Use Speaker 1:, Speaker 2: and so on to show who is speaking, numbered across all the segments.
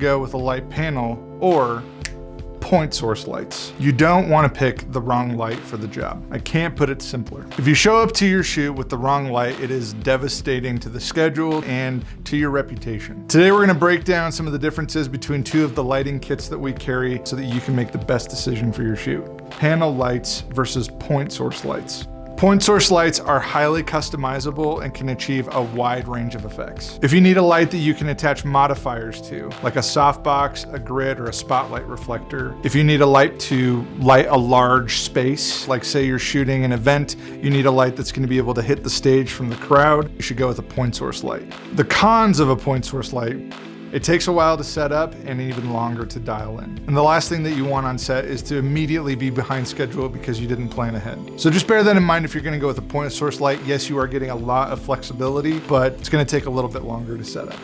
Speaker 1: go with a light panel or point source lights. You don't want to pick the wrong light for the job. I can't put it simpler. If you show up to your shoot with the wrong light, it is devastating to the schedule and to your reputation. Today, we're going to break down some of the differences between two of the lighting kits that we carry so that you can make the best decision for your shoot. Panel lights versus point source lights. Point source lights are highly customizable and can achieve a wide range of effects. If you need a light that you can attach modifiers to, like a softbox, a grid, or a spotlight reflector. If you need a light to light a large space, like say you're shooting an event, you need a light that's going to be able to hit the stage from the crowd, you should go with a point source light. The cons of a point source light: it takes a while to set up and even longer to dial in. And the last thing that you want on set is to immediately be behind schedule because you didn't plan ahead. So just bear that in mind if you're gonna go with a point source light. Yes, you are getting a lot of flexibility, but it's gonna take a little bit longer to set up.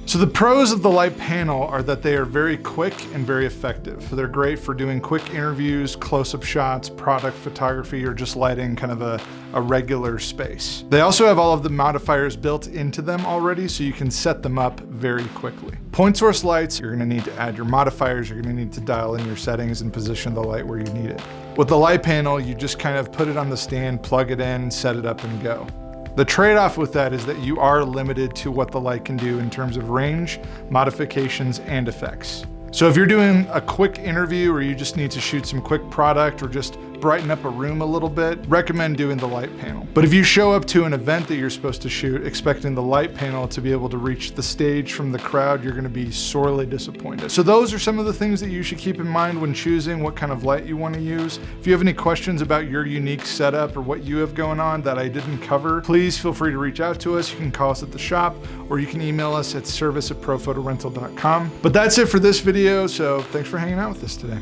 Speaker 1: So the pros of the light panel are that they are very quick and very effective. They're great for doing quick interviews, close-up shots, product photography, or just lighting kind of a regular space. They also have all of the modifiers built into them already, so you can set them up very quickly. Point source lights, you're gonna need to add your modifiers, you're gonna need to dial in your settings and position the light where you need it. With the light panel, you just kind of put it on the stand, plug it in, set it up, and go. The trade-off with that is that you are limited to what the light can do in terms of range, modifications, and effects. So if you're doing a quick interview or you just need to shoot some quick product or just brighten up a room a little bit, recommend doing the light panel. But if you show up to an event that you're supposed to shoot expecting the light panel to be able to reach the stage from the crowd, you're gonna be sorely disappointed. So those are some of the things that you should keep in mind when choosing what kind of light you wanna use. If you have any questions about your unique setup or what you have going on that I didn't cover, please feel free to reach out to us. You can call us at the shop or you can email us at service@prophotorental.com. But that's it for this video, so thanks for hanging out with us today.